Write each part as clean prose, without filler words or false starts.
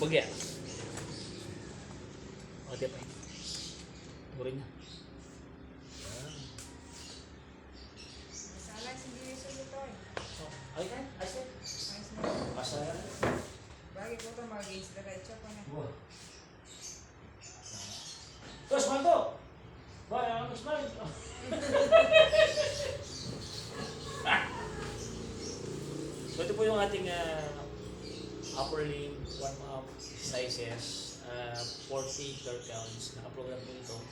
Bagya. O, tiap ay. Turing na. Masalah sendiri sulit toy. Ay, kan? Ay, sir. Pasal. Bagi ko to magis diretso ko na. Wah. Terus mantu. Bayang terus main. So ito po yung ating upper limb warm-up exercises, 40 per counts. Naka-program po ito.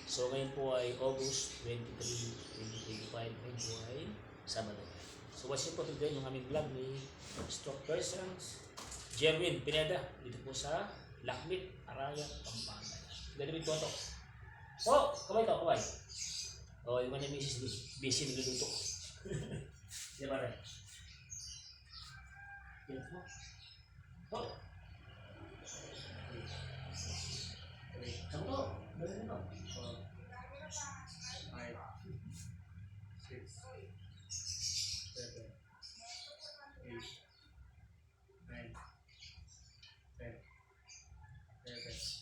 So ngayon po ay August 23, 2025. Ngayon po ay Sabado. So watch niyo po today yung aming vlog ni Stroke Persons Jerwin Pineda dito po sa Lakmit, Araya, Pampanga. Dali mo toto. Oh, kamay to, kamay. Oh, yung mga misis busy nagluluto. Di ba rin? Yan mo. Oh. Saan to? Dali mo to. 5, 6, 7, 8, 9, 10, 11.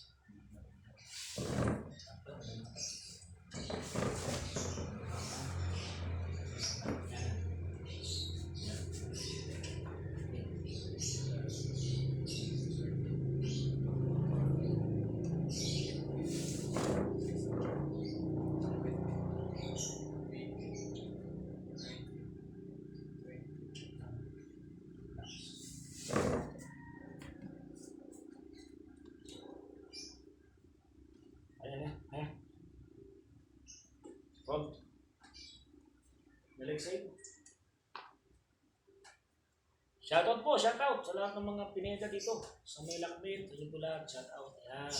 Ayan na, ayan. Front. Balik sa'yo. Shoutout po, shoutout sa lahat ng mga Pineda dito. Sa may Lakmit, sa Libulag, shoutout. Ayan.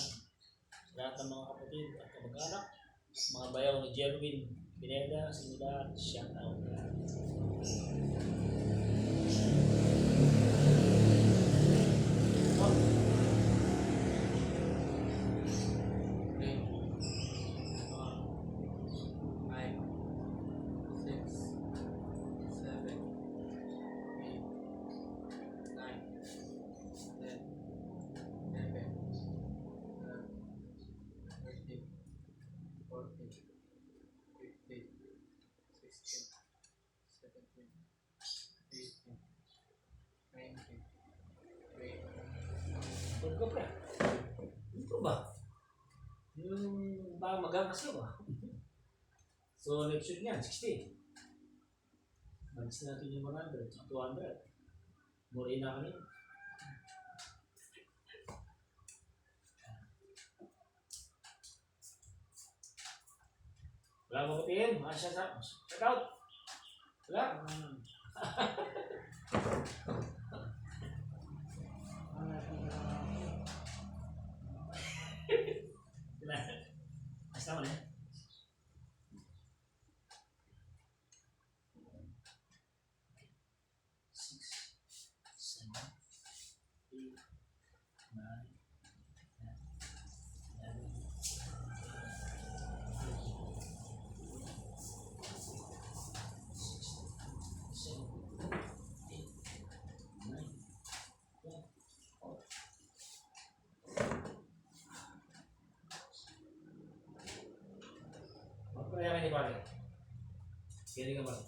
Sa lahat ng mga kapatid at kamag-anak. Mga bayaw ni Jerwin Pineda, sa nila, shoutout. Ayan. Oh. 20, ko pre. Ito ba? Yung magang kasi ba? So next week niyan, 60. Malis natin yung 100, 200. Muriin na kami. Wala mo putiin, mga check out. Wala. Hasta mo na. Kaya ka ni pare. Kaya ka pare.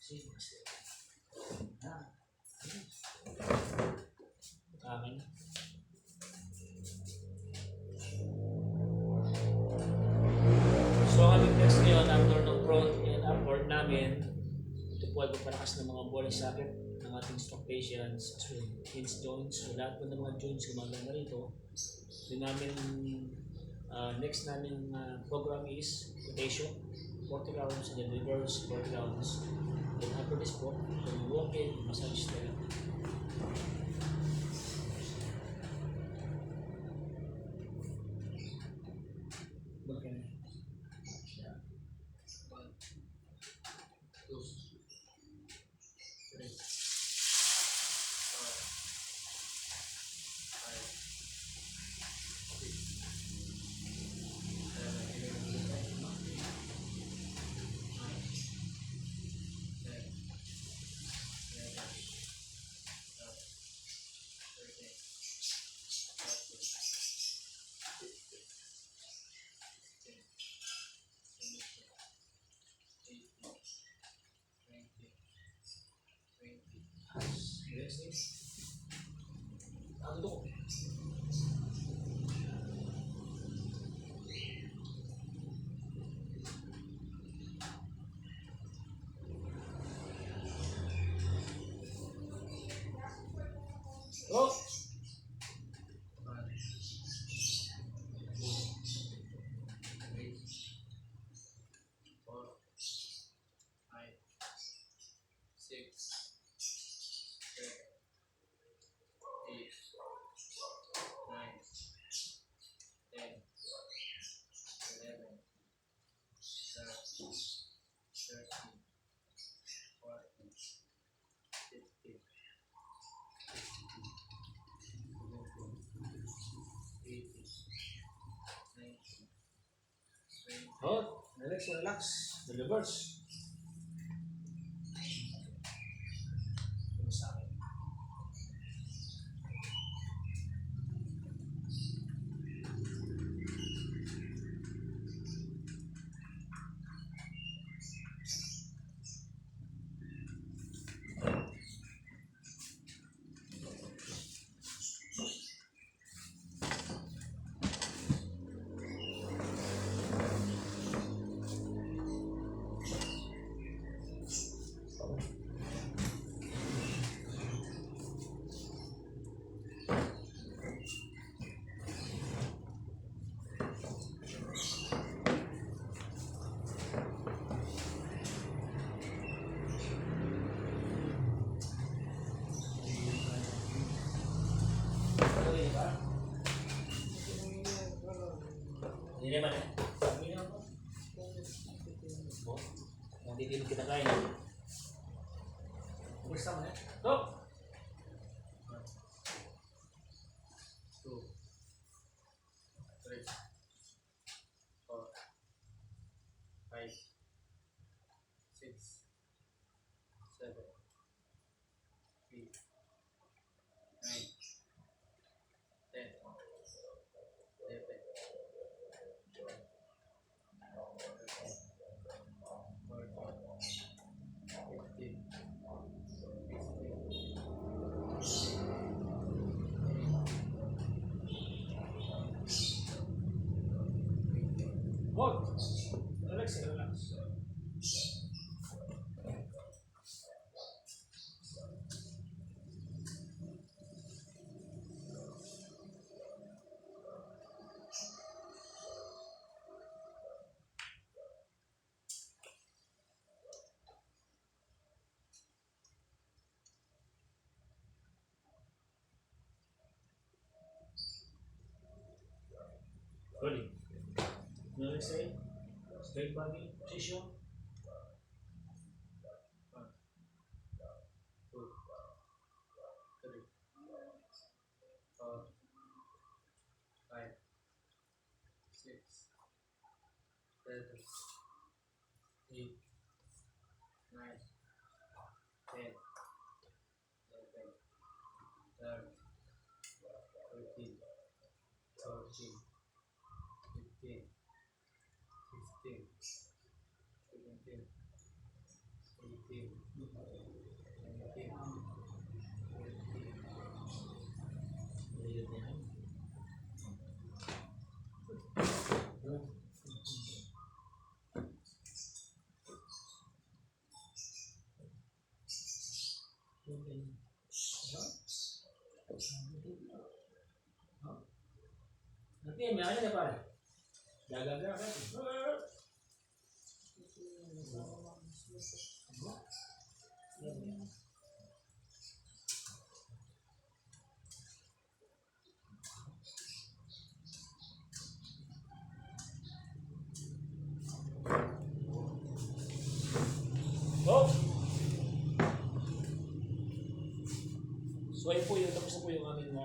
Sige. Amin. So ang aming next ngayon, after ng front and upward namin, ito po ay pagpalakas ng mga ball socket ng ating stroke patients as well hinge joints. So lahat po ng mga joints gumagana rito. So namin next namin program is rotation, 40 rounds, and then reverse 40 rounds. Then after this po, walk-in, massage therapy. Okay. Yeah. 1, 2, 3, 4, 5, 6, 7, 8, 9, 10, 11, Wednesday. Ano to? Oh! 1, 2, 3, 4, 5, 6, 7, 8, 9, 10, 11, 12, 13, 14, 15, 18, 19, 20. Oh, relax, relax. Delivers. Yung sa akin. Tuloy ba? Hindi naman eh. Sabi naman po. Oh, hindi din kita kaya. Kumusta mo eh? Stop! 1, 2, 3, 4, 5, 6, 7, 8, 9, 10, 11, 12, 13, 14, 15, Wag! Relax, relax. Ready? Next side. Straight body position. 1, 2, 3, 4, 5, 6, 7, 8, 9, 10, 11, 12, 13, 14, 15, 16, 17, 18, 19, 20. Nanti may ano na pare. Gagaga ka. Go! So ayun po yun, tapos na po yung aming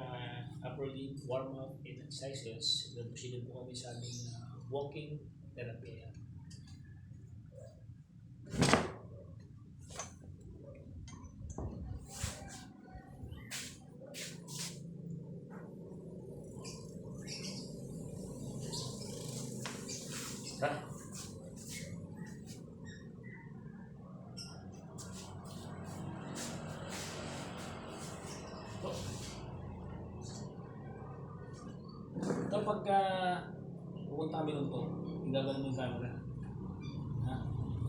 upper limb warm-up and exercises. Then proceeded po kami sa aming walking therapy. Ha? pagka pupunta kami doon to, gagawin mo yung camera. Ha?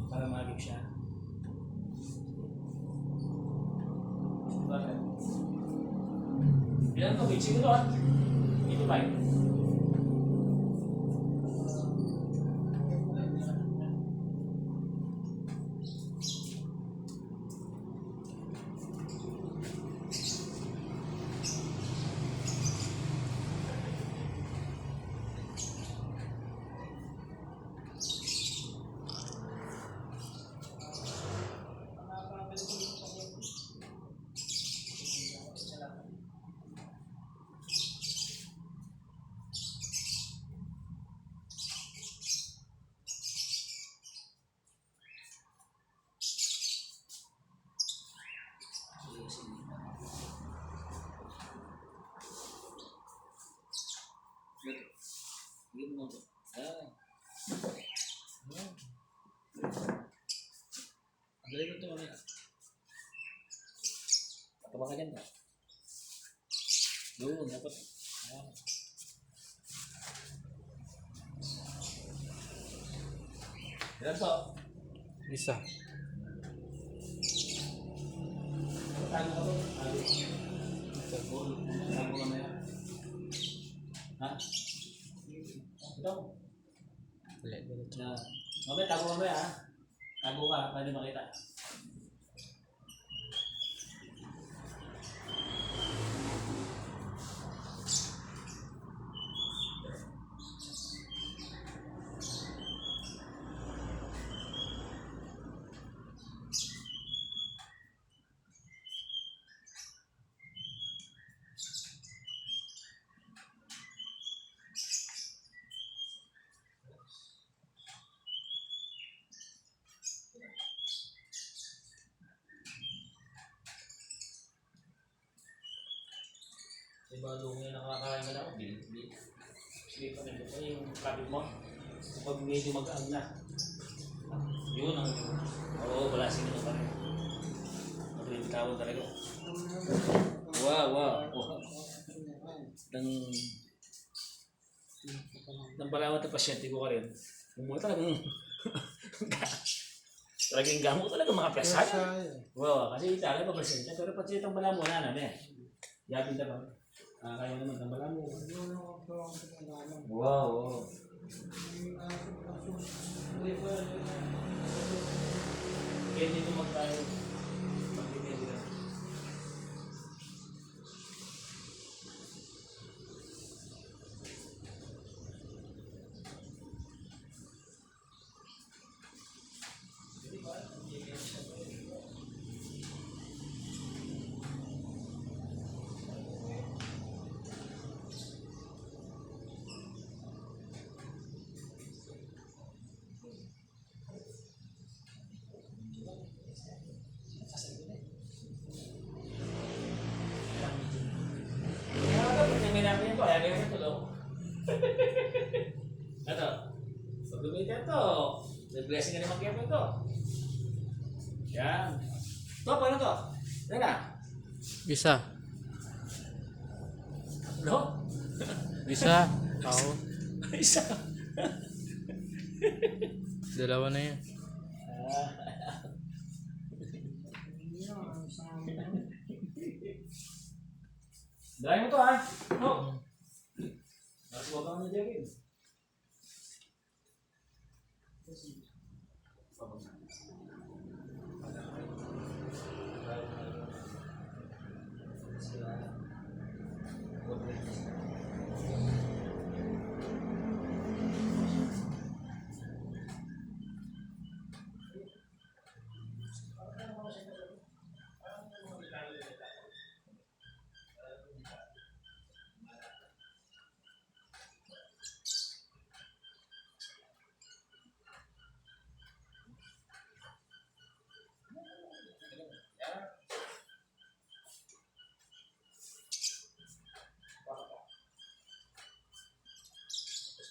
Para makikip siya. Bakit? Ilan to? Bitching ito ah. Ito ba? Sige mo to. Ang galing mo ito mamaya. Pataba ka dyan ba? Doon, dapat. Ilan to? Isa. Tago ka to? Tago. Tago mamaya. Ha? Ito. Mamaya, tago mamaya ha. Tago ka, para di makita. Diba doon yung nakakain ka na ako, bili. Sige pa nito. Ano yung kapit mo? Kapag medyo mag-ang na. Yun ang... Oo, wala sino pa rin. Magbibitawan talaga. Wow. Nang balawat na pasyente ko ka rin. Umuha talagang... talagang gamo talaga mga pesaya. Wow, kasi itala pa pasyente. Pero pati itong bala mo na namin. Yabi na ba? Kaya naman, tambala mo. Wow. Kaya dito magtayo. Pag-depende lang. May namin ito, kaya ganyan ito daw. Ito, pag lumitin ito, may blessing ka naman kaya ito. Yan. Ito, paano ito? Yan na. Isa. No? Isa. Ako. Isa. Dalawa na yun. Dahil mo ito ha. No. Nasuwag ka na dyan.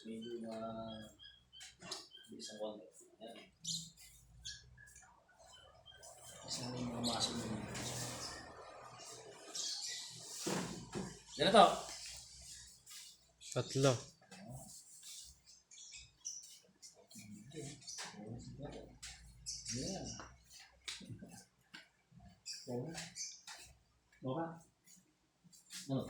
Medyo na isang konti. Yan. Isang may mga maso mo. Yan na to. Tatlo. Okay? Ano?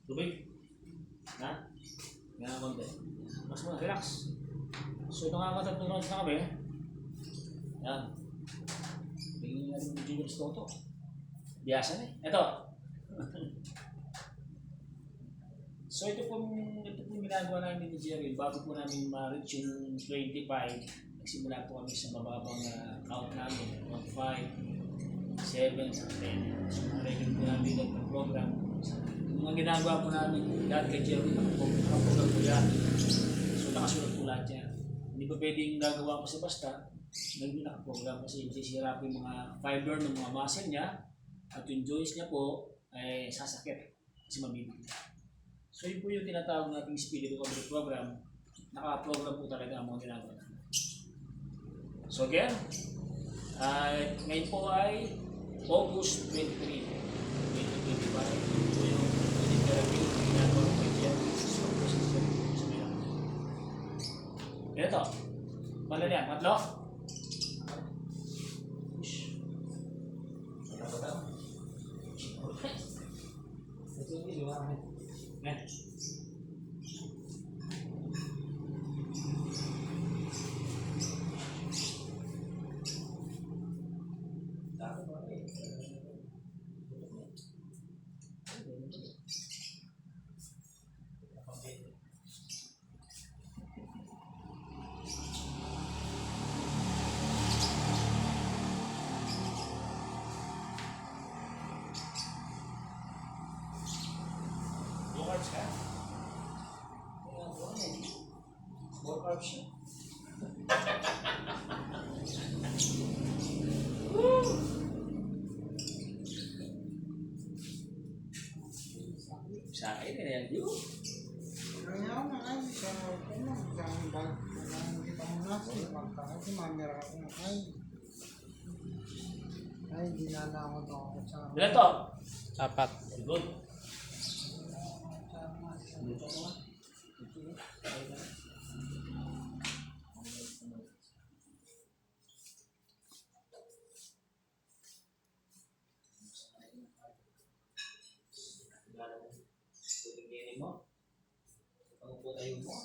Tubig? Ha? Nga konti. Mas muna, relax. So, nakakatatlong rounds na kami. Yan. Bigyan natin ng juniors to. Biyasa na eh. Ito. So, ito pong ginagawa namin ni Jerry. Bago po namin ma-reach yung 25, nagsimula po kami sa mababang count namin. 1, 5, 7, 10. So, na-record po namin ng program. Yung mga ginagawa po namin lahat kay Jerry, nakaprogram po yan. So, nakasulat po lahat yan. Hindi pa pwedeng gagawa ko sa basta, hindi nakaprogram kasi sisira po yung mga fiber ng mga muscle niya at yung joints niya po ay sasakit kasi mabibigat. So, yun po yung tinatawag nating speed recovery program. Naka-program po talaga ang mga ginagawa namin. So, again, ngayon po ay August 23, 2025. Ito yung therapy ginagawa ko kay Jerry. So, procedure po sa mga. Ganito. Bala niyan, matlo. Push. Wala ba daw? Okay. Ito yung video namin. Yan. Low carbs ka? Low carbs siya. Sa akin, kaya yun. Kaya na ay sa ano, sa bag hindi pa muna kasi magkakasi mamira ako na ay dinala ako to sa Ilan to? 4. Good. Mo. Ang po tayo mo.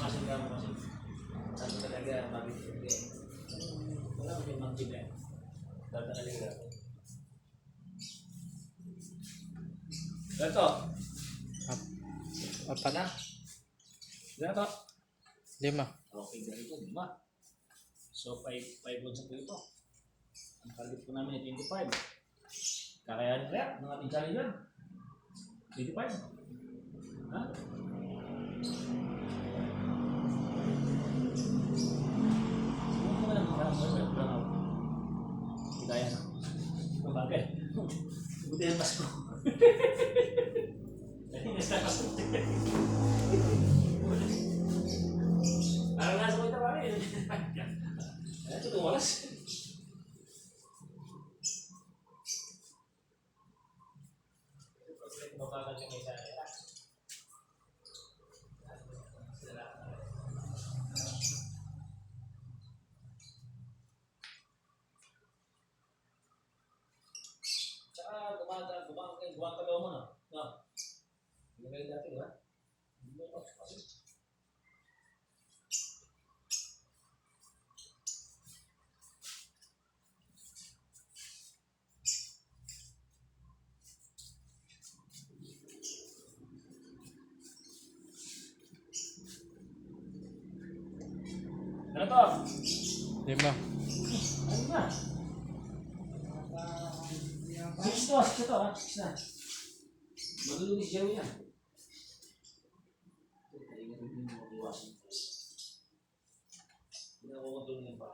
Masih kamu masih satu talaga mabibigay. Wala ko yung mag-gym Data ka liga. Ganito. 4 Na. Ganito. 5. Okay, ganito. 5. So, 5 loads po ito. Ang target po namin ay 25. Kakayanin kaya ng ating challenger. 25. Ha? Huwag mo lang magkakaroon. Hidaya na. Ang bagay. Buti ang Pasko. Parang nasa ko ito pare. Ito tumalas. Mabagal ka may sana. Gumagalaw mo na. No. Hindi kayo dati, di ba? Hindi mo kasi. Ano to? 5. Ano na? 6 to, 6 to, ha? 6 na. Magulungis Jerry yan. Hindi na kukuntulong yan pa.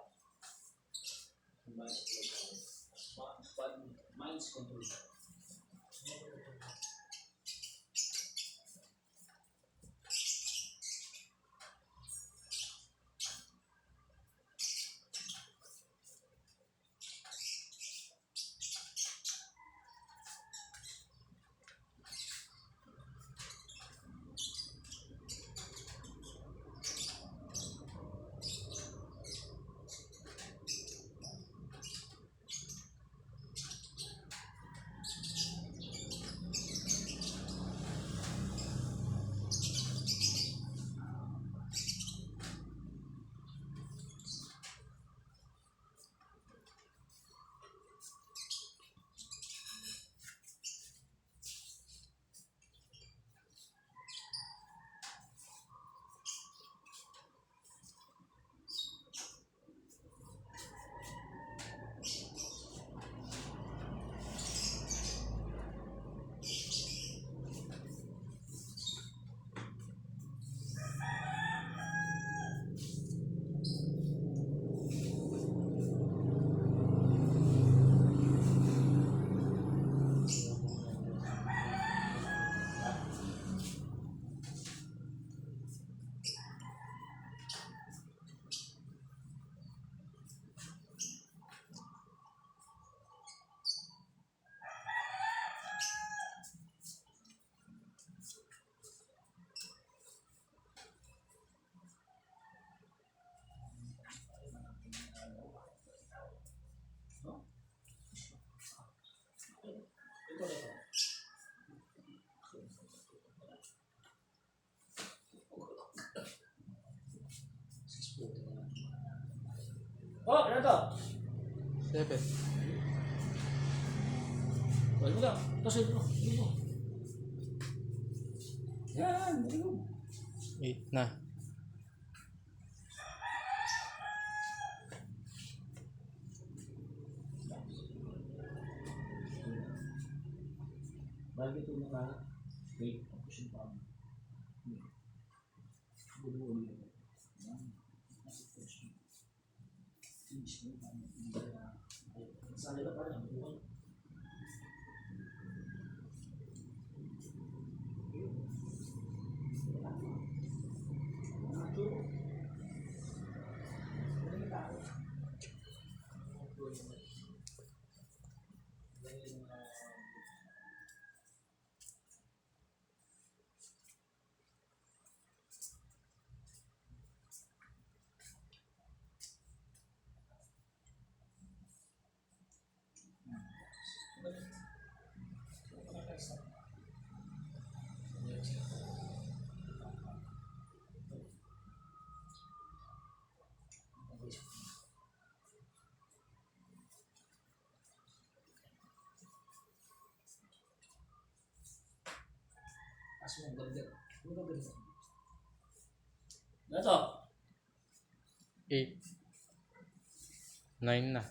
Oh, ano to? 7. Wala mo ka. Tosin mo. Hindi mo. Yan, very good. 8 na. Bakit ito naka... Wait, tapos yung pa. Gulo-gulo yun. Yan. Finish mo pa. Sali ka pa rin. Aso ang ganda. Ang ganda. Ano to? 8. 9 na.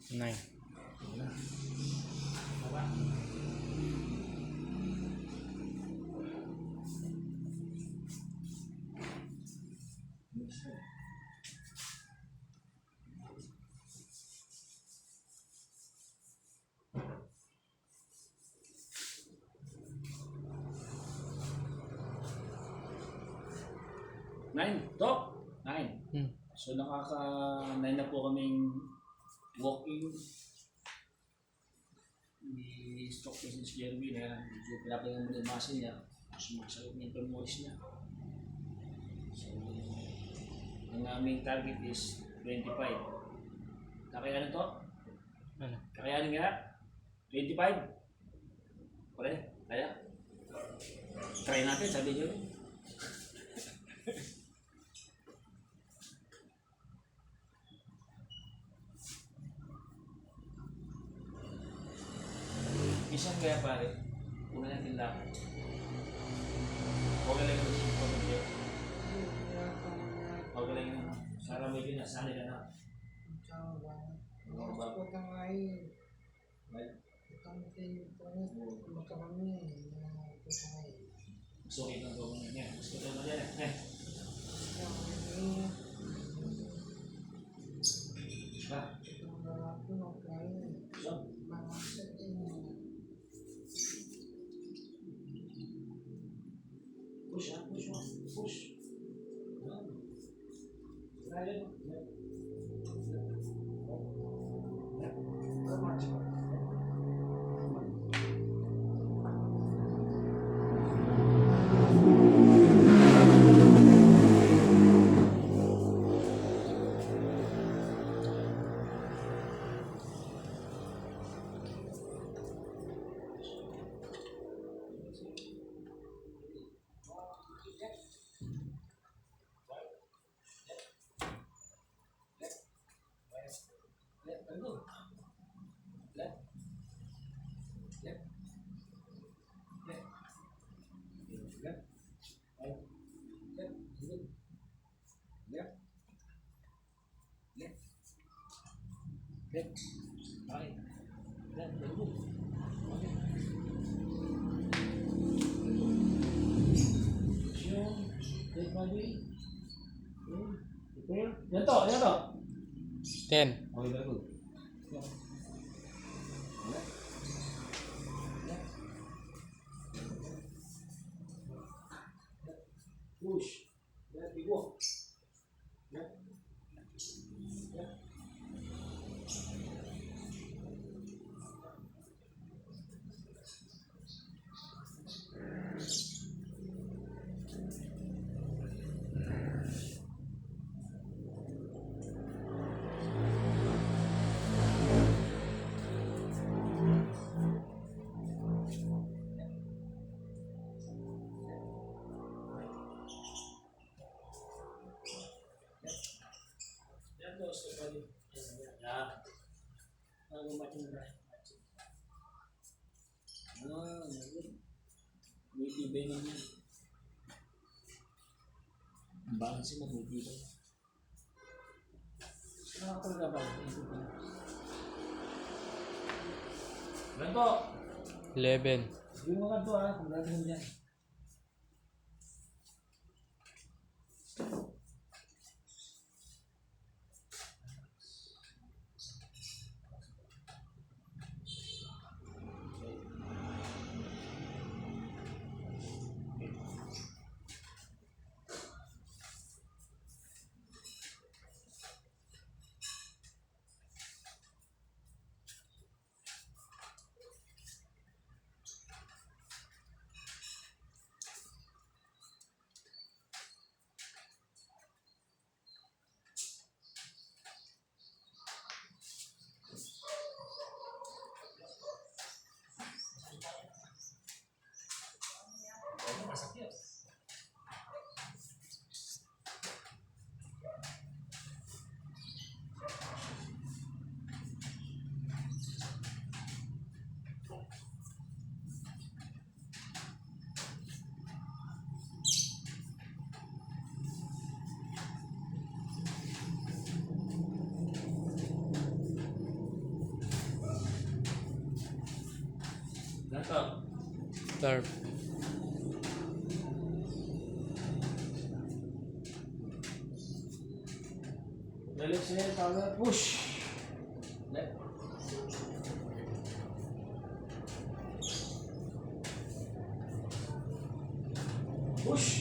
9. Nine. To? 9. Hmm. So nakaka-9 na po kaming walking. Ni stock kasi si Jeremy na medyo pinapahinga mo din muscle niya. Sumasakit niya yung femoris niya. So, ang aming target is 25. Kakayanin to? Ano? Kakayanin nga? 25? Pare, kaya? Try natin, sabi niyo. Isang kaya pare, una natin lakad. Huwag lang yung isip ko medyo. Huwag lang yung sana medyo nasanay ka na. Sukit ng gawin niya. Gusto ko na yan. Ha? So? Push, ha? Push mo. Push. Kaya mo. Yan to, yan to. 10. Okay, very good. Push. Let me go. Yeah. Yeah. Ganito, so pwede. Yan. Bago matching na. Yun. May tibay naman. Ang balance mo, may tibay. Nakakalaga ba? Ganito. 11. Hindi mo ganito ha, kung gagawin yan. Ganito. Start. Balik siya, power push. Left. Push.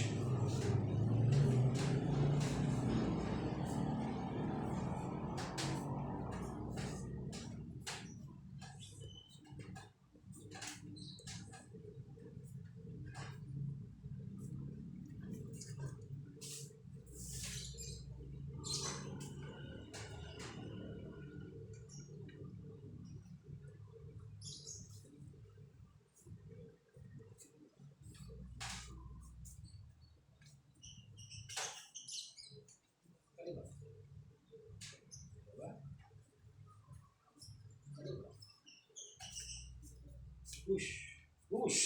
Push. Push.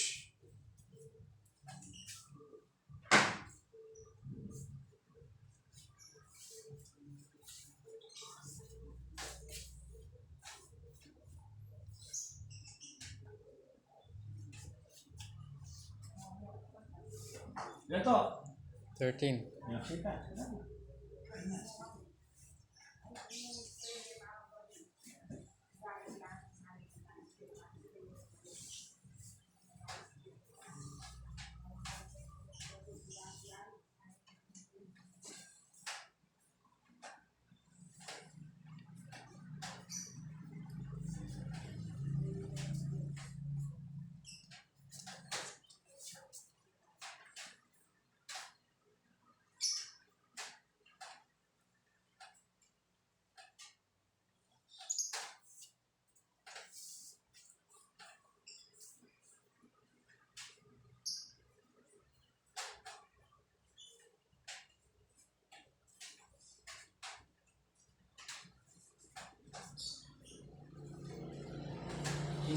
Ganito. 13. Yan, kita.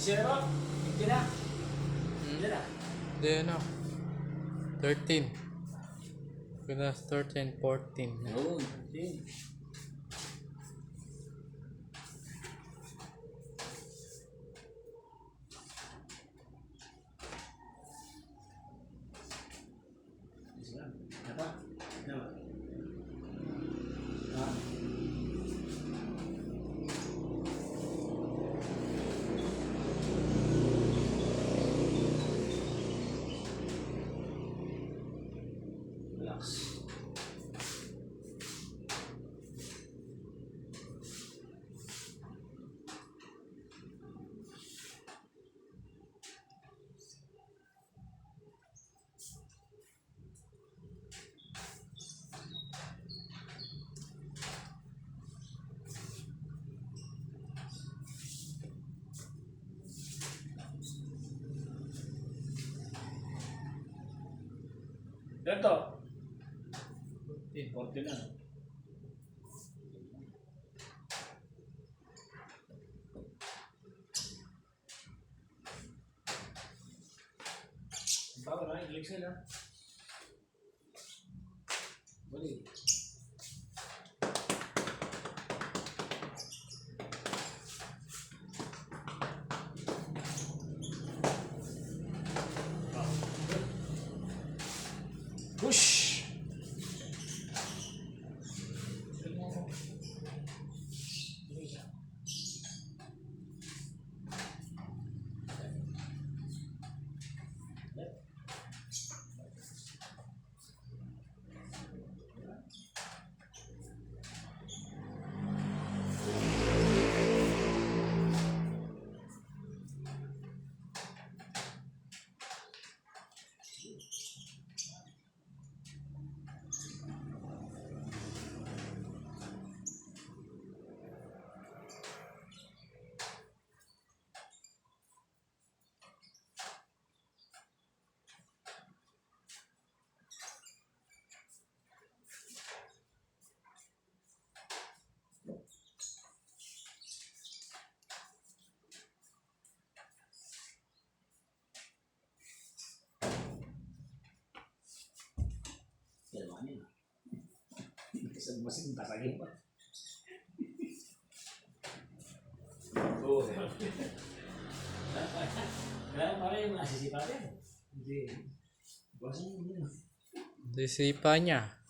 Zero. Hindi na. Hindi na. Hindi ano. 13. Pinas 13, 14. Yun. Hindi. Apa? Apa? Ha? Relax. Ganito. 14 na. Excel ah. Bali. Push! Ya, makanya. Masih bentar lagi, Pak. Oh. Kaya pala yung nasisipa din. Hindi. Buwasan mo yun. Disipa niya.